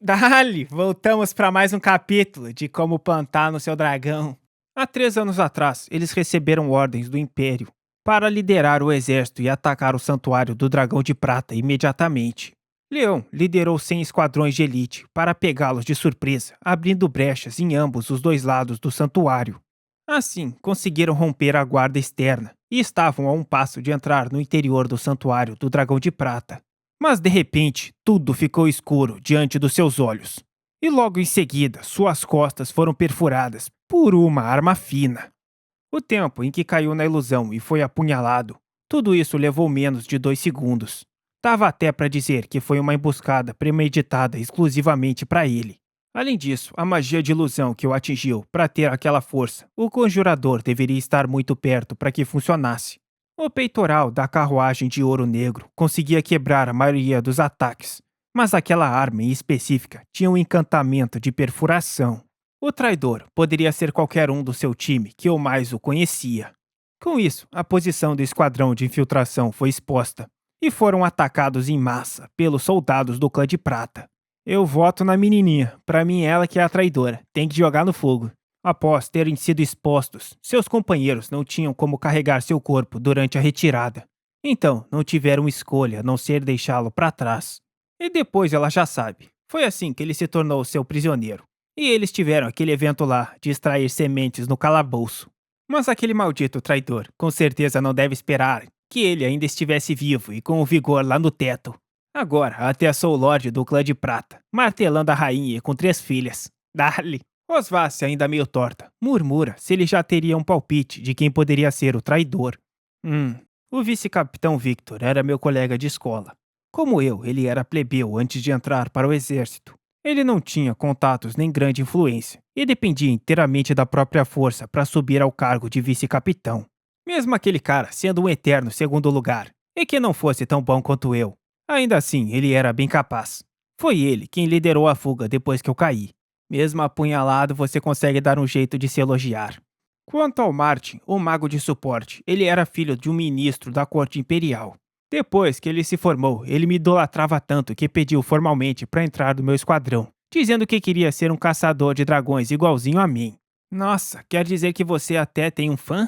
Dali, voltamos para mais um capítulo de como plantar no seu dragão. Há 3 anos atrás, eles receberam ordens do Império para liderar o exército e atacar o Santuário do Dragão de Prata imediatamente. Leão liderou 100 esquadrões de elite para pegá-los de surpresa, abrindo brechas em ambos os dois lados do santuário. Assim, conseguiram romper a guarda externa e estavam a um passo de entrar no interior do Santuário do Dragão de Prata. Mas de repente, tudo ficou escuro diante dos seus olhos. E logo em seguida, suas costas foram perfuradas por uma arma fina. O tempo em que caiu na ilusão e foi apunhalado, tudo isso levou menos de 2 segundos. Dava até para dizer que foi uma emboscada premeditada exclusivamente para ele. Além disso, a magia de ilusão que o atingiu para ter aquela força, o conjurador deveria estar muito perto para que funcionasse. O peitoral da carruagem de ouro negro conseguia quebrar a maioria dos ataques, mas aquela arma em específica tinha um encantamento de perfuração. O traidor poderia ser qualquer um do seu time que eu mais o conhecia. Com isso, a posição do esquadrão de infiltração foi exposta e foram atacados em massa pelos soldados do clã de prata. Eu voto na menininha, pra mim ela que é a traidora, tem que jogar no fogo. Após terem sido expostos, seus companheiros não tinham como carregar seu corpo durante a retirada. Então, não tiveram escolha a não ser deixá-lo para trás. E depois ela já sabe. Foi assim que ele se tornou seu prisioneiro. E eles tiveram aquele evento lá de extrair sementes no calabouço. Mas aquele maldito traidor com certeza não deve esperar que ele ainda estivesse vivo e com o vigor lá no teto. Agora até sou o Lorde do Clã de Prata, martelando a rainha com 3 filhas. Dale! Osvácia, ainda meio torta, murmura se ele já teria um palpite de quem poderia ser o traidor. O vice-capitão Victor era meu colega de escola. Como eu, ele era plebeu antes de entrar para o exército. Ele não tinha contatos nem grande influência e dependia inteiramente da própria força para subir ao cargo de vice-capitão. Mesmo aquele cara sendo um eterno segundo lugar, e que não fosse tão bom quanto eu, ainda assim ele era bem capaz. Foi ele quem liderou a fuga depois que eu caí. Mesmo apunhalado, você consegue dar um jeito de se elogiar. Quanto ao Martin, o mago de suporte, ele era filho de um ministro da corte imperial. Depois que ele se formou, ele me idolatrava tanto que pediu formalmente para entrar no meu esquadrão, dizendo que queria ser um caçador de dragões igualzinho a mim. Nossa, quer dizer que você até tem um fã?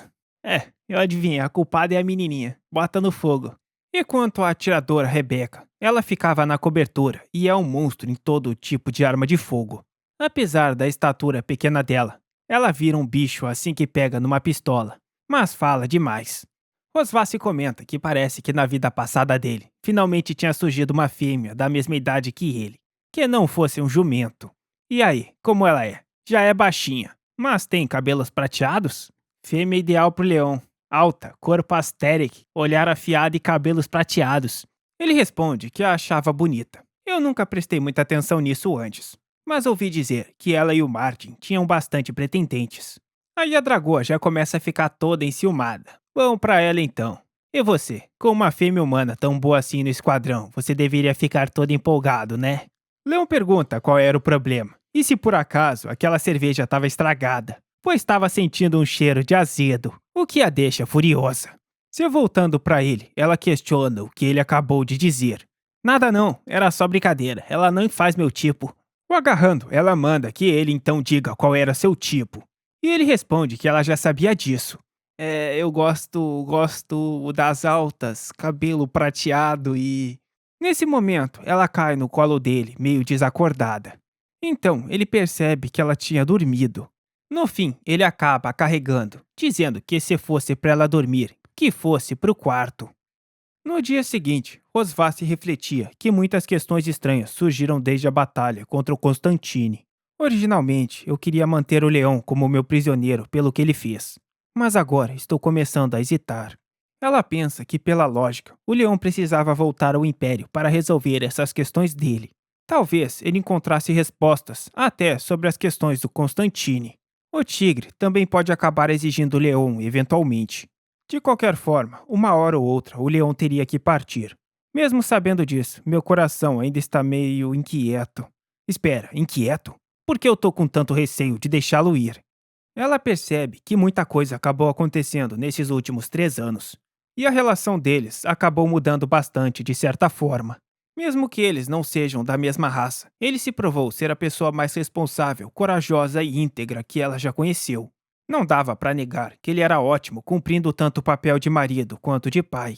Eu adivinhei, a culpada é a menininha. Bota no fogo. E quanto à atiradora Rebecca, ela ficava na cobertura e é um monstro em todo tipo de arma de fogo. Apesar da estatura pequena dela, ela vira um bicho assim que pega numa pistola, mas fala demais. Osvassi comenta que parece que na vida passada dele, finalmente tinha surgido uma fêmea da mesma idade que ele, que não fosse um jumento. E aí, como ela é? Já é baixinha, mas tem cabelos prateados? Fêmea ideal pro leão. Alta, corpo asteric, olhar afiado e cabelos prateados. Ele responde que a achava bonita. Eu nunca prestei muita atenção nisso antes, mas ouvi dizer que ela e o Martin tinham bastante pretendentes. Aí a dragoa já começa a ficar toda enciumada. Bom pra ela então. E você, com uma fêmea humana tão boa assim no esquadrão, você deveria ficar todo empolgado, né? Leon pergunta qual era o problema, e se por acaso aquela cerveja estava estragada, pois estava sentindo um cheiro de azedo, o que a deixa furiosa. Se voltando pra ele, ela questiona o que ele acabou de dizer. Nada não, era só brincadeira, ela não faz meu tipo. O agarrando, ela manda que ele então diga qual era seu tipo. E ele responde que ela já sabia disso. Eu gosto das altas, cabelo prateado e... Nesse momento, ela cai no colo dele, meio desacordada. Então, ele percebe que ela tinha dormido. No fim, ele acaba a carregando, dizendo que se fosse para ela dormir, que fosse pro quarto. No dia seguinte, Osvassi refletia que muitas questões estranhas surgiram desde a batalha contra o Constantine. Originalmente, eu queria manter o leão como meu prisioneiro pelo que ele fez, mas agora estou começando a hesitar. Ela pensa que, pela lógica, o leão precisava voltar ao Império para resolver essas questões dele. Talvez ele encontrasse respostas até sobre as questões do Constantine. O tigre também pode acabar exigindo o leão eventualmente. De qualquer forma, uma hora ou outra, o leão teria que partir. Mesmo sabendo disso, meu coração ainda está meio inquieto. Espera, inquieto? Por que eu tô com tanto receio de deixá-lo ir? Ela percebe que muita coisa acabou acontecendo nesses últimos 3 anos. E a relação deles acabou mudando bastante de certa forma. Mesmo que eles não sejam da mesma raça, ele se provou ser a pessoa mais responsável, corajosa e íntegra que ela já conheceu. Não dava para negar que ele era ótimo cumprindo tanto o papel de marido quanto de pai.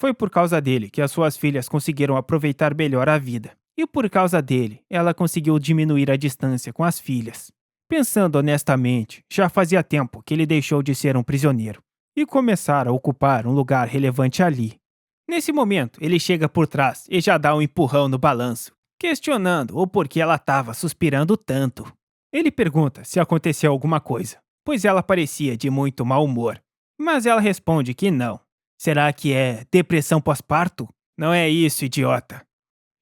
Foi por causa dele que as suas filhas conseguiram aproveitar melhor a vida. E por causa dele, ela conseguiu diminuir a distância com as filhas. Pensando honestamente, já fazia tempo que ele deixou de ser um prisioneiro e começar a ocupar um lugar relevante ali. Nesse momento, ele chega por trás e já dá um empurrão no balanço, questionando o porquê ela estava suspirando tanto. Ele pergunta se aconteceu alguma coisa, pois ela parecia de muito mau humor. Mas ela responde que não. Será que é depressão pós-parto? Não é isso, idiota.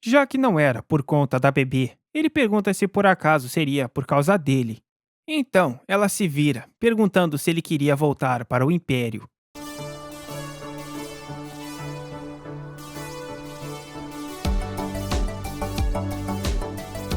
Já que não era por conta da bebê, ele pergunta se por acaso seria por causa dele. Então, ela se vira, perguntando se ele queria voltar para o Império.